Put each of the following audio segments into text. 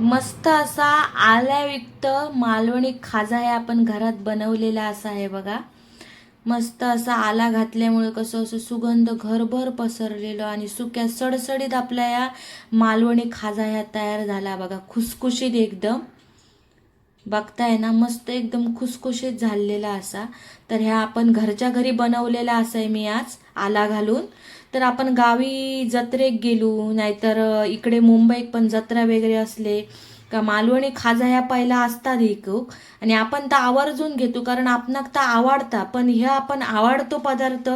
मस्त असा आल्यायुक्त मालवणी खाजा आहे आपण घरात बनवलेला असा आहे बघा. मस्त असा आला घातल्यामुळे कसं असं सुगंध घरभर पसरलेलं आणि सुक्या सडसडीत आपल्या या मालवणी खाजा ह्या तयार झाला बघा. खुसखुशीत एकदम बघताय ना, मस्त एकदम खुसखुशीत झालेला असा. तर ह्या आपण घरच्या घरी बनवलेला असा आहे मी आज आला घालून. तर आपण गावी जत्रेक गेलो नाहीतर इकडे मुंबईत पण जत्रा वगैरे असले का मालवणी खाजा ह्या पहिला असतात इकूक. आणि आपण तर आवर्जून घेतो कारण आपणाक तर आवडता. पण ह्या आपण आवडतो पदार्थ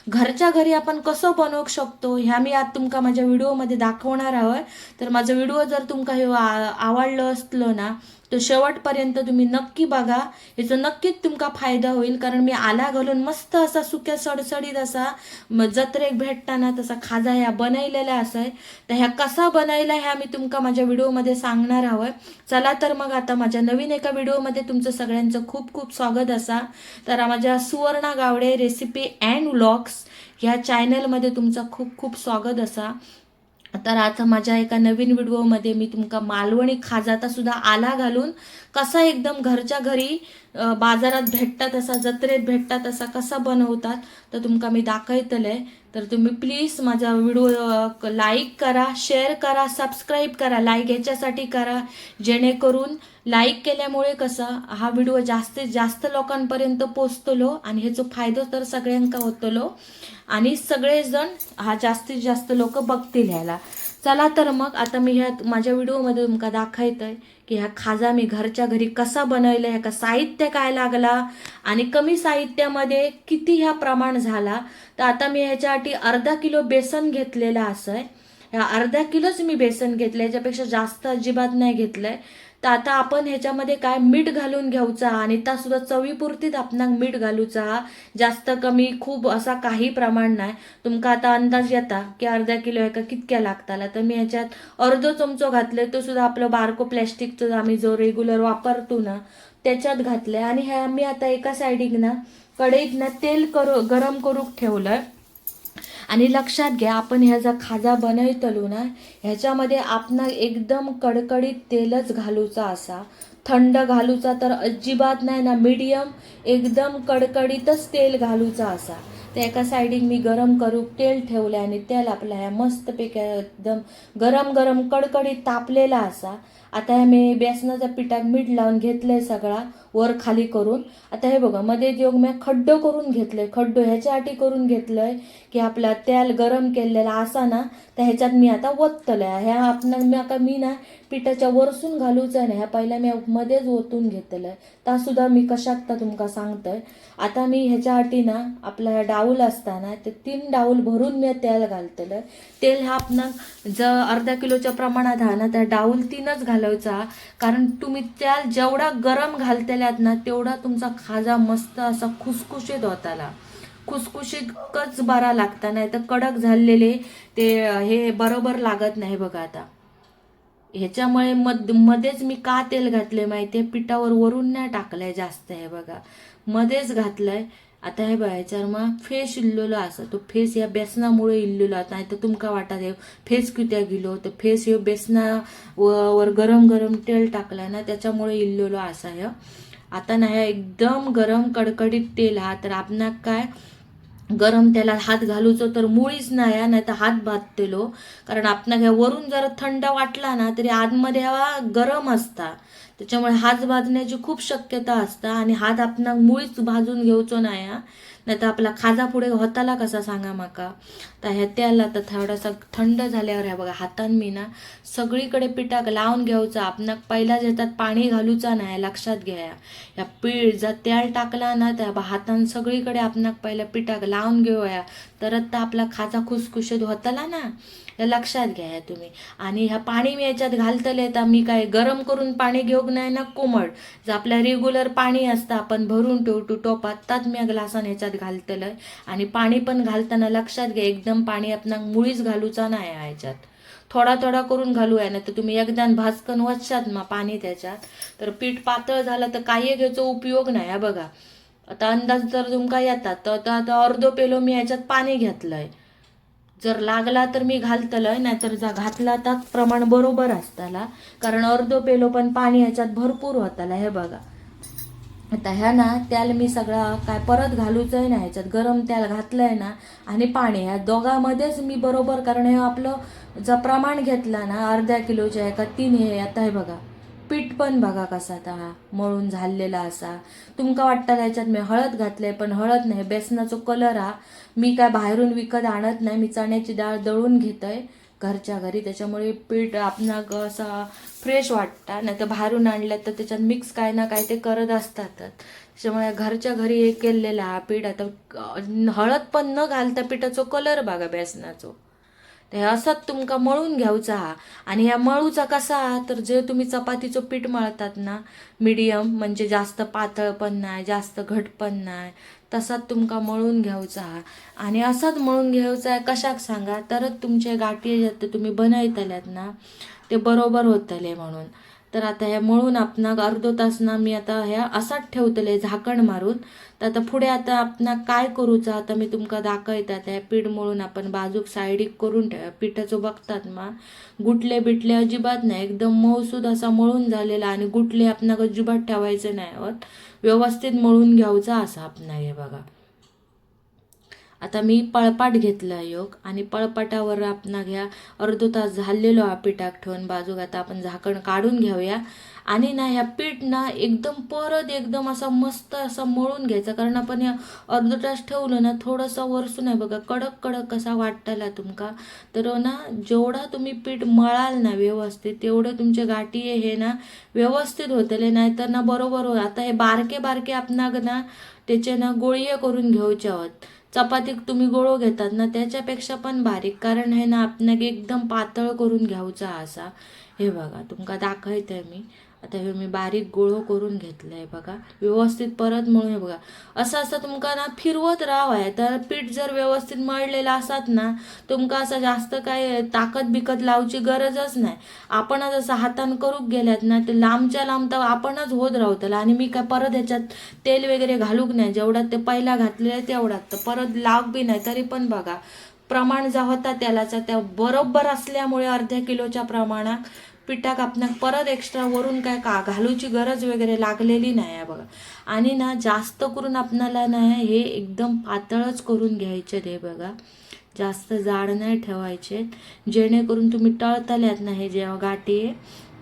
घरच्या घरी आपण कसं बनवू शकतो ह्या मी आज तुमका माझ्या व्हिडिओमध्ये दाखवणार आहोत. तर माझा व्हिडिओ जर तुमका हे आवडलं असलं ना तो शेवटपर्यंत तुम्ही नक्की बघा. याचा नक्कीच तुमका फायदा होईल कारण मी आला घालून मस्त असा सुक्या सडसडीत असा जत्रेक भेटताना तसा खाजा ह्या बनवलेला असाय. तर ह्या कसा बनायला ह्या मी तुमका माझ्या व्हिडिओमध्ये सांगणार आहोत. चला तर मग आता माझ्या नवीन एका व्हिडिओमध्ये तुमचं सगळ्यांचं खूप खूप स्वागत असा. तर माझ्या Suvarna Gawade recipe and vlogs ह्या चॅनलमध्ये तुमचं खूप खूप स्वागत असा. तर आता माझ्या एका नवीन व्हिडिओमध्ये मी तुमका मालवणी खाजाचा सुद्धा आला घालून कसा एकदम घरच्या घरी बाजारात भेटतात असा जत्रेत भेटतात असा कसा बनवतात तर तुमका मी दाखवतले. तर तुम्ही प्लीज माझा व्हिडिओ लाईक करा, शेअर करा, सबस्क्राईब करा. लाईक ह्याच्यासाठी करा जेणेकरून लाईक केल्यामुळे कसं हा व्हिडिओ जास्तीत जास्त लोकांपर्यंत पोचतलो आणि ह्याचा फायदा तर सगळ्यांका होतलो आणि सगळेजण हा जास्तीत जास्त लोक बघतील ह्याला. चला तर मग आता मी ह्या माझ्या व्हिडिओमध्ये तुमका दाखवतोय की ह्या खाजा मी घरच्या घरी कसा बनवला, ह्या साहित्य काय लागला आणि कमी साहित्यामध्ये किती ह्या प्रमाण झाला. तर आता मी ह्याच्यासाठी अर्धा किलो बेसन घेतलेला असं. ह्या अर्धा किलोच मी बेसन घेतलं, याच्यापेक्षा जास्त अजिबात नाही घेतलंय. तर आता आपण ह्याच्यामध्ये काय मीठ घालून घ्यायचा आणि त्या सुद्धा चवीपुरतीच आपणाक मीठ घालूचा. जास्त कमी खूप असा काही प्रमाण नाही. तुमका आता अंदाज येता की अर्धा किलो एका कितक्या लागताला. तर मी ह्याच्यात अर्धो चमचो घातले, तो सुद्धा आपलं बारको प्लॅस्टिकचं आम्ही जो रेग्युलर वापरतो ना त्याच्यात घातलंय. आणि ह्या मी आता एका साईडिक ना कढईत ना तेल गरम करूक ठेवलंय. आणि लक्षात घ्या आपण ह्याचा खाजा बनवतलो ना ह्याच्यामध्ये आपण एकदम कडकडीत तेलच घालूचा असा. थंड घालूचा तर अजिबात नाही ना, मीडियम एकदम कडकडीतच तेल घालूचा असा. त्या एका साईडिक मी गरम करू तेल ठेवले आणि तेल आपला ह्या मस्तपैकी एकदम गरम गरम कडकडीत तापलेला असा. आता हे मी बेसनाच्या पिठात मीठ लावून घेतलंय सगळा वर खाली करून. आता हे बघा मध्ये योग मी खड्डो करून घेतलंय. खड्डो ह्याच्यासाठी करून घेतलंय की आपला तेल गरम केलेला असा ना तर ह्याच्यात मी आता ओतलंय. ह्या आपण मी ना पिठाच्या वरसून घालूचं नाही, ह्या पहिला मी मध्येच ओतून घेतलंय. त्या सुद्धा मी कशात तुमका सांगतोय. आता मी ह्याच्यासाठी ना आपला डाऊल असताना ते 3 डाऊल भरून मी तेल घालतलं. तेल हा आपण जर अर्धा किलोच्या प्रमाणात हा ना त्या डाऊल 3च घालायचा. कारण तुम्ही तेल जेवढा गरम घालतेल्यात ना तेवढा तुमचा खाजा मस्त असा खुसखुशीत होताला. खुसखुशीतच बरा लागता, नाही तर कडक झालेले ते हे बरोबर लागत नाही बघा. आता ह्याच्यामुळे मध्येच मी का तेल घातले माहितीये, पिठावर वरून नाही टाकलंय जास्त. हे बघा मध्येच घातलंय. आता हे बघा ह्याच्यावर मग फेस इल्लेलो असा, तो फेस या बेसनामुळे इल्लेलो आता. नाही तर तुमका वाटत हे फेस कित्या गेलो, तर फेस हे बेसना वर गरम गरम तेल टाकलाय ना त्याच्यामुळे इल्लेलो असा. हे आता नाही एकदम गरम कडकडीत तेल हा. तर आपणाक काय गरम त्याला हात घालूचो तर मुळीच नाही तर हात भाजतेलो. कारण आपण वरून जर थंड वाटला ना तरी आतमध्ये हवा गरम असता, त्याच्यामुळे हात भाजण्याची खूप शक्यता असता आणि हात आपण मुळीच भाजून घेऊचो नाही. नाही तर आपला खाजा पुढे होताला कसा सांगा माका. तर ह्या तेला तर थोडासा थंड झाल्यावर ह्या बघा हातान मी ना सगळीकडे पिठाक लावून घ्यायचा. आपण पहिला ह्याच्यात पाणी घालूचा नाही, लक्षात घ्या. या पीठ जर तेल टाकला ना त्या हातान सगळीकडे आपण पहिला पिठाक लावून घेऊया तरच तर आपला खाजा खुसखुशीत होताला ना, हे लक्षात घ्या तुम्ही. आणि ह्या पाणी मी याच्यात घालतले तर मी काय गरम करून पाणी घेऊक नाही ना कोमट. जर आपल्या रेग्युलर पाणी असतं आपण भरून ठेवतो टोपात त्यात मी ग्लासाने ह्याच्यात घालतलंय. आणि पाणी पण घालताना लक्षात घ्या एकदम पाणी आपण मुळीच घालूचा नाही ह्याच्यात, थोडा थोडा करून घालूया. ना तर तुम्ही एकदा भाजकन वचशात मग पाणी त्याच्यात तर पीठ पातळ झालं तर काही घ्यायचा उपयोग नाही. बघा आता अंदाज जर तुमका येतात तर आता अर्धो पेलो मी ह्याच्यात पाणी घेतलंय. जर लागला तर मी घालतलंय, नाहीतर जा घातला तर प्रमाण बरोबर असताला, कारण अर्धो पेलो पण पाणी ह्याच्यात भरपूर होताला. हे बघा आता ह्या ना त्याला मी सगळा काय परत घालूच आहे ना, ह्याच्यात गरम त्याला घातलंय ना आणि पाणी ह्या दोघांमध्येच मी बरोबर, कारण हे आपलं जर प्रमाण घेतला ना अर्ध्या किलोच्या आहे का 3 हे. आता हे बघा पीठ पण बघा कसा आता हा मळून झालेला असा. तुमका वाटतं ह्याच्यात मी हळद घातलंय, पण हळद नाही, बेसनाचा कलर हा मी काय बाहेरून विकत आणत नाही, मी चण्याची डाळ दळून घेतोय घरच्या घरी, त्याच्यामुळे पीठ आपणा असा फ्रेश वाटतं. नाही तर बाहेरून आणलं तर त्याच्यात मिक्स काय ना काय ते करत असतातच, त्याच्यामुळे घरच्या घरी हे केलेला हा पीठ. आता हळद पण न घालता पिठाचा कलर बघा बेसनाचो. ते असंच तुमका मळून घ्यायचा हा. आणि ह्या मळूचा कसा, तर जे तुम्ही चपातीचं पीठ मळतात ना मीडियम, म्हणजे जास्त पातळ पण नाही जास्त घट पण नाही, तसाच तुमका मळून घ्यायचा हा. आणि असाच मळून घ्यायचा आहे कशाक सांगा, तरच तुमचे गाठी जे तुम्ही बनयतल्यात ना ते बरोबर होतले म्हणून. तर आता ह्या मळून आपणा अर्धो तास ना मी आता ह्या असाच ठेवतले झाकण मारून. तर आता पुढे आता आपणा काय करूचा आता मी तुमका दाखवतात. हे पीठ मळून आपण बाजूक साईडिक करून ठेवा. पिठाचं बघतात मा गुटले बिटले अजिबात नाही, एकदम मऊसूद असा मळून झालेला, आणि गुटले आपणा अजिबात ठेवायचे नाही होत, व्यवस्थित मळून घ्यायचा असा आपणा. हे बघा आता मी पळपाट घेतला योग, आणि पळपाटावर आपणा घ्या अर्धो तास झालेलो हा पिठाक ठेवून बाजूक. आता आपण झाकण काढून घेऊया, आणि ना ह्या पीठ ना एकदम परत एकदम असा मस्त असा मळून घ्यायचा, कारण आपण या अर्धो तास ठेवलं ना थोडंसं वरसून आहे बघा कडक कडक कसा वाटताला तुमका. तर ना जेवढा तुम्ही पीठ मळाल ना व्यवस्थित तेवढं तुमचे गाठी हे ना व्यवस्थित होतले, नाही तर ना बरोबर हो. आता हे बारके बारके आपणाक ना त्याचे ना गोळीये करून घ्यायचे आहोत. चपातीक तुम्ही गोळो घेतात ना त्याच्यापेक्षा पण बारीक, कारण हे ना आपणाक एकदम पातळ करून घ्यायचा असा. हे बघा तुमका दाखवते मी. आता हे मी बारीक गोळो करून घेतलंय बघा व्यवस्थित, परत मळून. हे बघा असं असं तुमका ना फिरवत राहावं. तर पीठ जर व्यवस्थित मळलेलं असत ना तुमका असं जास्त काय ताकद बिकत लावची गरजच नाही. आपणच असं हातान करूक गेल्यात ना ते लांबच्या लांब तर आपणच होत राहतला. आणि मी काय परत ह्याच्यात तेल वगैरे घालूक नाही, जेवढ्यात ते पहिला घातलेलं तेवढ्यात, तर परत लाग बी नाही. तरी पण बघा प्रमाण जा होता तेलाचा त्या बरोबर असल्यामुळे अर्ध्या किलोच्या प्रमाणात पिठाक आपणाक परत एक्स्ट्रा वरून काय का घालूची गरज वगैरे लागलेली नाही आहे बघा. आणि ना जास्त करून आपणाला ना हे एकदम पातळच करून घ्यायचे ते बघा, जास्त जाड नाही ठेवायचे, जेणेकरून तुम्ही तळतल्यात ना हे जेव्हा गाठी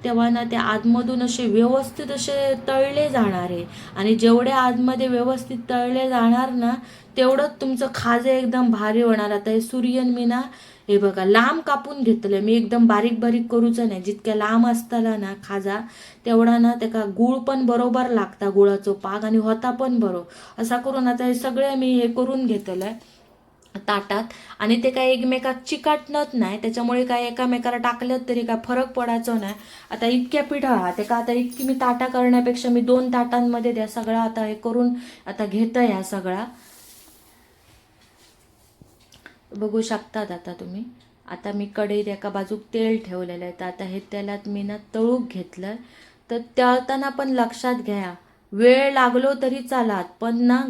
तेव्हा ना ते आतमधून असे व्यवस्थित असे तळले जाणार आहे. आणि जेवढे आतमध्ये व्यवस्थित तळले जाणार ना तेवढंच तुमचं खाजे एकदम भारी होणार. आता हे सूर्यन मी ना हे बघा लांब कापून घेतलं मी, एकदम बारीक बारीक करूचं नाही. जितक्या लांब असताना ना खाजा तेवढा ना त्याका गुळ पण बरोबर लागता, गुळाचो पाक, आणि होता पण बरोबर. असा करून आता हे सगळे मी हे करून घेतलंय ताटात. आणि ते काय एकमेकात चिकटणत नाही, त्याच्यामुळे काय एकामेकाला टाकल्यात तरी काय फरक पडायचो नाही. आता इतक्या पिठा ते का आता इतकी मी ताटा करण्यापेक्षा मी 2 ताटांमध्ये द्या सगळा आता हे करून आता घेतोय. ह्या सगळा बघू शकतात आता तुम्ही. आता मी कढईत एका बाजूक तेल ठेवलेलं आहे, तर आता हे तेलात मी ना तळूक घेतलं. तर तळताना पण लक्षात घ्या वेळ लागलो तरी चालात, पण ना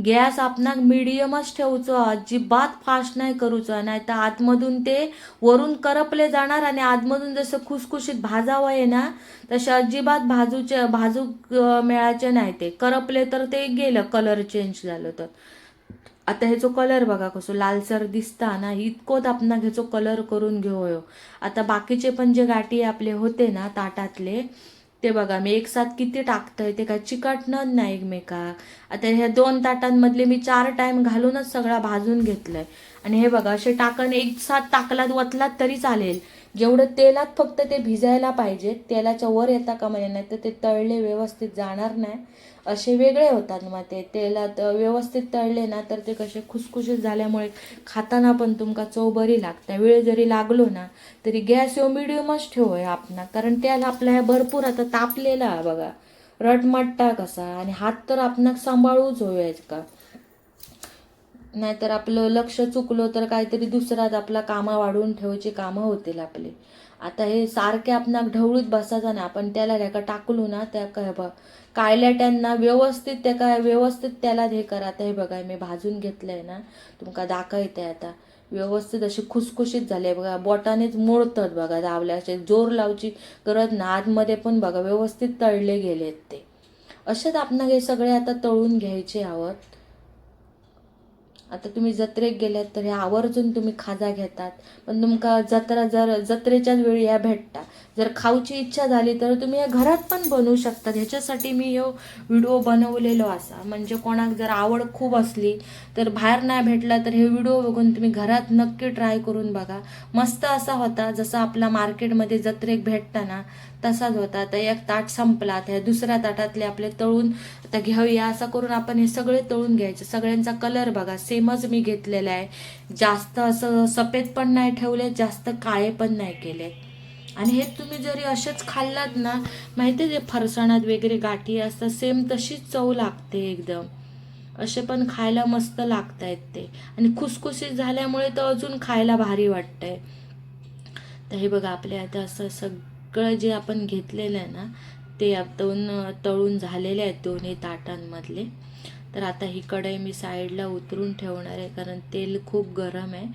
गॅस आपणाक मिडियमच ठेवूचो, अजिबात फास्ट नाही करूचो, नाही तर आतमधून ते वरून करपले जाणार, आणि आतमधून जसं खुसखुशीत भाजावं आहे ना तसे अजिबात भाजूक मिळायचे नाही. ते करपले तर ते गेलं, कलर चेंज झालं तर. आता ह्याचो कलर बघा कसो लालसर दिसता ना, इतकोच आपणाक ह्याचो कलर करून घेऊयो. आता बाकीचे पण जे गाठी आपले होते ना ताटातले ते बघा मी एक साथ किती टाकतोय, ते काय चिकटणार नाही एकमेकाक. आता ह्या 2 ताटांमधले मी 4 टाइम घालूनच सगळा भाजून घेतलंय. आणि हे बघा असे टाकन एक साथ टाकलात वतलात तरी चालेल, जेवढं तेलात फक्त ते भिजायला पाहिजे, तेलाच्या वर येता कामा नये, नाही तर ते तळले व्यवस्थित जाणार नाही, असे वेगळे होतात. मग ते तेलात व्यवस्थित तळले ना तर ते कसे खुसखुशीत झाल्यामुळे खाताना पण तुमका चव बरी लागते. वेळ जरी लागलो ना तरी गॅस यो मिडियमच ठेवूय आपणा, कारण तेल आपल्या भरपूर आता तापलेला आहे बघा रटमट्टा कसा, आणि हात तर आपणाक सांभाळूच होयाच का, नाहीतर आपलं लक्ष चुकलो तर काहीतरी दुसराच आपला कामा वाढवून ठेवायची कामं होतील आपली. आता हे सारखे आपणाक ढवळीत बसायचा ना, आपण त्याला रेका टाकलो ना त्या काय कायल्या त्यांना व्यवस्थित त्या काय व्यवस्थित त्याला हे करा. आता हे बघा मी भाजून घेतलंय ना तुमका दाखवते आता व्यवस्थित अशी खुसखुशीत झाली आहे बघा. बोटानेच मोडतात बघा दाबल्या, असे जोर लावची गरज ना. आतमध्ये पण बघा व्यवस्थित तळले गेलेत ते. असेच आपण हे सगळे आता तळून घ्यायचे आहोत. आता तुम्ही जत्रेक गेल्यात तर हे आवर्जून तुम्ही खाजा घेतात, पण तुमका जत्रेच्याच वेळी या भेटता. जर खाऊची इच्छा झाली तर तुम्ही या घरात पण बनवू शकता. ह्याच्यासाठी मी हे व्हिडिओ बनवलेलो असा. म्हणजे कोणाक जर आवड खूप असली तर बाहेर नाही भेटला तर हे व्हिडिओ बघून तुम्ही घरात नक्की ट्राय करून बघा. मस्त असा होता, जसा आपला मार्केटमध्ये जत्रेक भेटता ना तसाच होता. तर एक ताट संपला, त्या दुसऱ्या ताटातले आपले तळून आता घेऊया. असं करून आपण हे सगळे तळून घ्यायचे. सगळ्यांचा कलर बघा सेमच मी घेतलेला आहे. जास्त असं सफेद पण नाही ठेवले, जास्त काळे पण नाही केले. आणि हे तुम्ही जरी असेच खाल्लात ना, माहिती जे फरसाणात वगैरे गाठी असतात सेम तशीच चव लागते एकदम. असे पण खायला मस्त लागतायत ते. आणि खुसखुशीत झाल्यामुळे तर अजून खायला भारी वाटतंय. तर हे बघा आपले आता असं सगळं जे आपण घेतलेलं आहे ना ते आपण तळून झालेले आहेत दोन्ही ताटांमधले. तर आता ही कढई मी साईडला उतरून ठेवणार आहे, कारण तेल खूप गरम आहे.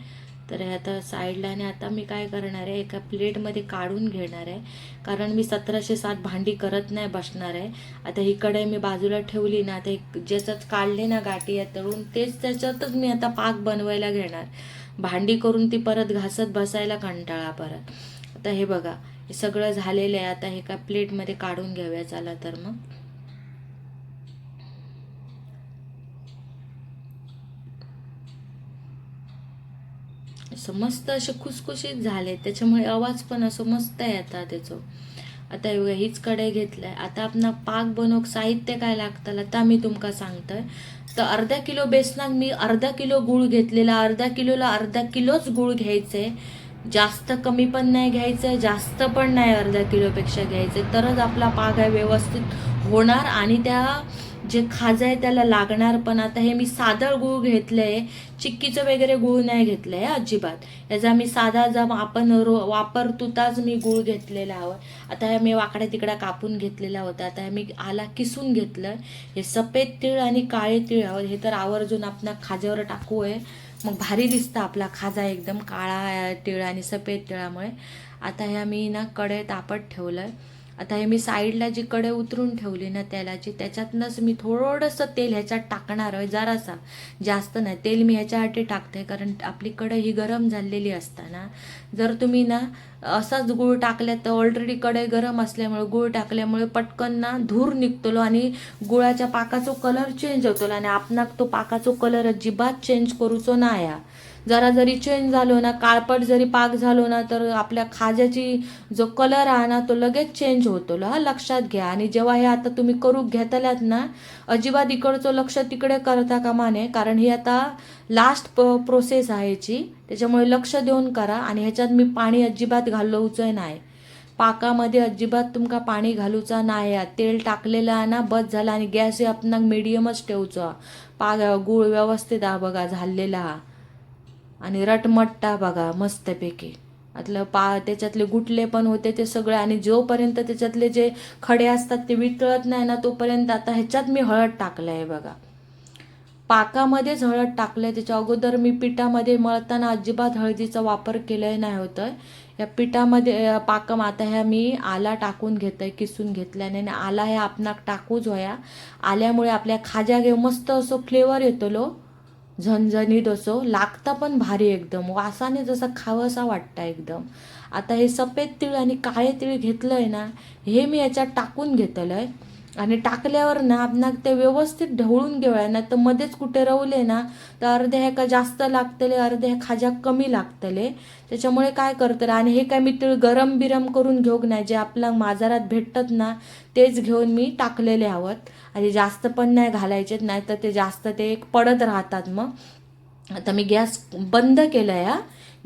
तर हे आता साईडला. आणि आता मी काय करणार आहे, एका प्लेटमध्ये काढून घेणार आहे, कारण मी 1707 भांडी करत नाही बसणार आहे. आता ही कढई मी बाजूला ठेवली ना, आता ज्याच्यात काढले ना गाठी या तळून तेच त्याच्यातच मी आता पाक बनवायला घेणार. भांडी करून ती परत घासत बसायला कंटाळा परत. आता हे बघा हे सगळं झालेलं आहे. आता हे एका प्लेटमध्ये काढून घेऊया चला तर मग. असं मस्त असे खुसखुशीत झाले, त्याच्यामुळे आवाज पण असं मस्त येतात त्याचं. आता एवढं हीच कढई घेतलंय. आता आपण पाक बनवूक साहित्य काय लागतं आता मी तुमका सांगतोय. तर अर्धा किलो बेसनात मी अर्धा किलो गूळ घेतलेला. अर्धा किलोला अर्धा किलोच गूळ घ्यायचंय. जास्त कमी पण नाही घ्यायचंय, जास्त पण नाही अर्धा किलोपेक्षा घ्यायचंय, तरच आपला पाक आहे व्यवस्थित होणार आणि त्या जे खाजा आहे त्याला लागणार पण. आता हे मी साधं गूळ घेतलंय, चिक्कीचं वगैरे गूळ नाही घेतलंय अजिबात. याचा मी साधा जा आपण वापरतो ताच मी गूळ घेतलेला हवं. आता हे मी वाकड्या तिकड्या कापून घेतलेला होता. आता हे मी आला किसून घेतलं. हे सफेद तीळ आणि काळे तीळ हवं, हे तर आवर्जून आपण खाज्यावर टाकू आहे, मग भारी दिसतं आपला खाजा एकदम काळा तीळ आणि सफेद तिळामुळे. आता ह्या मी ना कढई तापत ठेवलंय. आता हे मी साईडला जी कढई उतरून ठेवली ना तेलाची, त्याच्यातनंच मी थोडंसं तेल ह्याच्यात टाकणार आहे, जरासा, जास्त नाही. तेल मी ह्याच्यासाठी टाकते कारण आपली कढई ही गरम झालेली असताना. जर तुम्ही ना असाच गूळ टाकल्या तर ऑलरेडी कढई गरम असल्यामुळे गूळ टाकल्यामुळे पटकन ना धूर निघतलो आणि गुळाच्या पाकाचा कलर चेंज होतो. आणि आपणाक तो पाकाचा कलर अजिबात चेंज करूचो नाही. जरा जरी चेंज झालो ना, काळपट जरी पाक झालो ना, तर आपल्या खाज्याची जो कलर आहे ना तो लगेच चेंज होतो. हा लक्षात घ्या. आणि जेव्हा हे आता तुम्ही करू घेतल्यात ना, अजिबात इकडचं लक्ष तिकडे करता कामा नये, कारण ही आता लास्ट प्रोसेस आहे याची. त्याच्यामुळे लक्ष देऊन करा. आणि ह्याच्यात मी पाणी अजिबात घालवूचं नाही. पाकामध्ये अजिबात तुमका पाणी घालूचा नाही. तेल टाकलेलं आहे ना बस झाला. आणि गॅस आपण मिडियमच ठेवचा. गूळ व्यवस्थित हा बघा झालेला हा आणि रटमट्टा बघा मस्तपैकी. आतलं त्याच्यातले गुटले पण होते ते सगळे. आणि जोपर्यंत त्याच्यातले जे खडे असतात ते वितळत नाही ना तोपर्यंत. आता ह्याच्यात मी हळद टाकलंय बघा, पाकामध्येच हळद टाकलंय. त्याच्या अगोदर मी पिठामध्ये मळताना अजिबात हळदीचा वापर केलाय नाही होतं. या पिठामध्ये पाकम आता ह्या मी आला टाकून घेतोय, किसून घेतल्याने. आणि आला ह्या आपणाक टाकूच होया. आल्यामुळे आपल्या खाज्या घेऊ मस्त असं फ्लेवर येतो लो, झणझणीत असो लागता पण भारी एकदम, वासाने जसं खावंसा वाटतं एकदम. आता हे सफेद तीळ आणि काळे तीळ घेतलंय ना, हे मी याच्यात टाकून घेतलंय. आणि टाकल्यावर ना आपण ते व्यवस्थित ढवळून घेऊया ना, तर मध्येच कुठे रवले ना तर अर्ध्या ह्या का जास्त लागतले, अर्ध्या खाज्या कमी लागतले. त्याच्यामुळे काय करतं. आणि हे काय मी तीळ गरम बिरम करून घेऊक नाही, जे आपल्या बाजारात भेटतात ना तेच घेऊन मी टाकलेले आहोत. आणि जास्त पण नाही घालायचे, नाही तर ते जास्त ते पडत राहतात मग. आता मी गॅस बंद केलाय.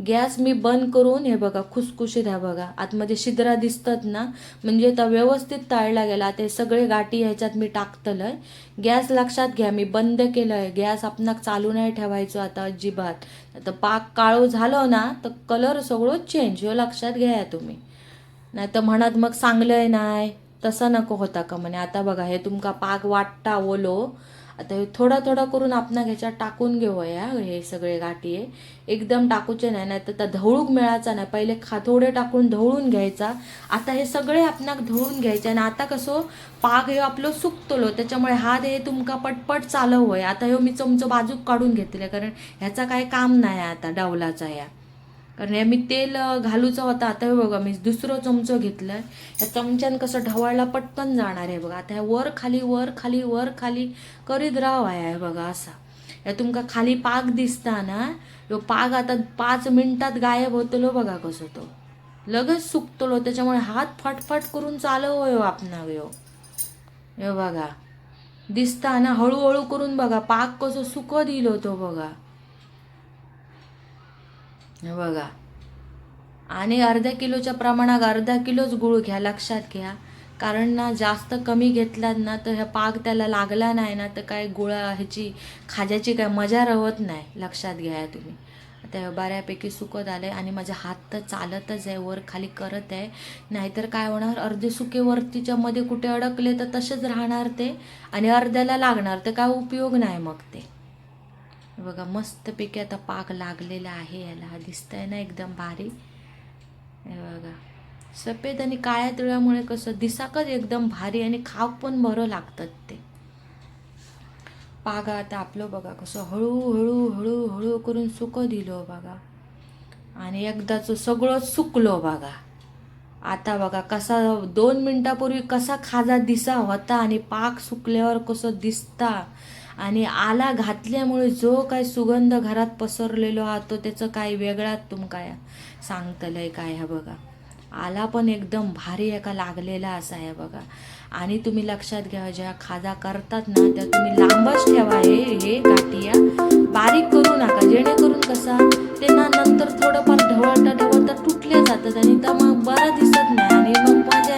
गॅस मी बंद करून हे बघा खुसखुशीत आहे बघा, आतमध्ये छिद्रा दिसतात ना, म्हणजे आता व्यवस्थित तळला गेला. ते सगळे गाठी ह्याच्यात मी टाकतलंय. गॅस लक्षात घ्या मी बंद केलंय. गॅस आपणाक चालू नाही ठेवायचो आता अजिबात. आता पाक काळो झालो ना तर कलर सगळं चेंज, हे लक्षात घ्या तुम्ही. नाही तर म्हणत मग चांगलंय नाही, तसं नको होता का म्हणे. आता बघा हे तुमका पाक वाटता ओलो. आता हे थोडा थोडा करून आपण ह्याच्यात टाकून घेऊया हे सगळे गाठी आहे. एकदम टाकूचे नाही तर त्या ढवळूक मिळायचा नाही. पहिले थोडे टाकून ढवळून घ्यायचा. आता हे सगळे आपणाक ढवळून घ्यायचे आणि आता कसं पाक हे आपलं सुकतलो त्याच्यामुळे हात हे तुमका पटपट चालव होय. आता हे मी चमचो बाजूक काढून घेतले कारण ह्याचा काय काम नाही आता डावलाचा या. कारण हे मी तेल घालूचा होता. आता हे बघा मी दुसरं चमचो घेतलाय. ह्या चमच्यान कसं ढवळला पटकन जाणार आहे बघा. आता ह्या वर खाली वर खाली वर खाली करीत राहावा आहे बघा असा. या तुमका खाली पाक दिसता ना ह्यो पाक आता 5 मिनिटात गायब होतलो बघा कसं तो लगेच सुकतलो. त्याच्यामुळे हात फटफट करून चालव हो आपणा हे बघा दिसता ना हळूहळू करून बघा पाक कसं सुक दिलो तो बघा हे बघा. आणि अर्ध्या किलोच्या प्रमाणात अर्धा किलोच गुळ घ्या लक्षात घ्या. कारण ना जास्त कमी घेतलात ना तर ह्या पाक त्याला लागला नाही ना तर काय गुळा ह्याची खाज्याची काय मजा राहत नाही. लक्षात घ्या तुम्ही. आता बऱ्यापैकी सुकत आलंय आणि माझा हात तर चालतच आहे वर खाली करत आहे. नाहीतर काय होणार अर्धे सुके वरतीच्या मध्ये कुठे अडकले तर तसेच राहणार ते आणि अर्ध्याला लागणार तर काय उपयोग नाही मग ते. बघा मस्तपैकी आता पाक लागलेला आहे. याला दिसतंय ना एकदम भारी. हे बघा सफेद आणि काळ्या तिळामुळे कसं दिसाकच एकदम भारी आणि खाव पण बरं लागतात ते पाग. आता आपलं बघा कसं हळूहळू हळूहळू करून सुक दिलो बघा आणि एकदाच सगळं सुकलो बघा. आता बघा कसा 2 मिनिटापूर्वी कसा खाजा दिसा होता आणि पाक सुकल्यावर कसं दिसता आणि आला घातल्यामुळे जो काय सुगंध घरात पसरलेलो हा तो त्याचं काय वेगळाच तुमका सांगतलंय काय ह्या बघा. आला पण एकदम भारी एका लागलेला असा आहे बघा. आणि तुम्ही लक्षात घ्या ज्या खाजा करतात ना त्या तुम्ही लांबच ठेवा. हे गाठिया बारीक करू नका जेणेकरून कसा ते ना नंतर थोडंफार ढवळता ढवळता तुटले जातात आणि तर मग बरं दिसत नाही आणि मग माझ्या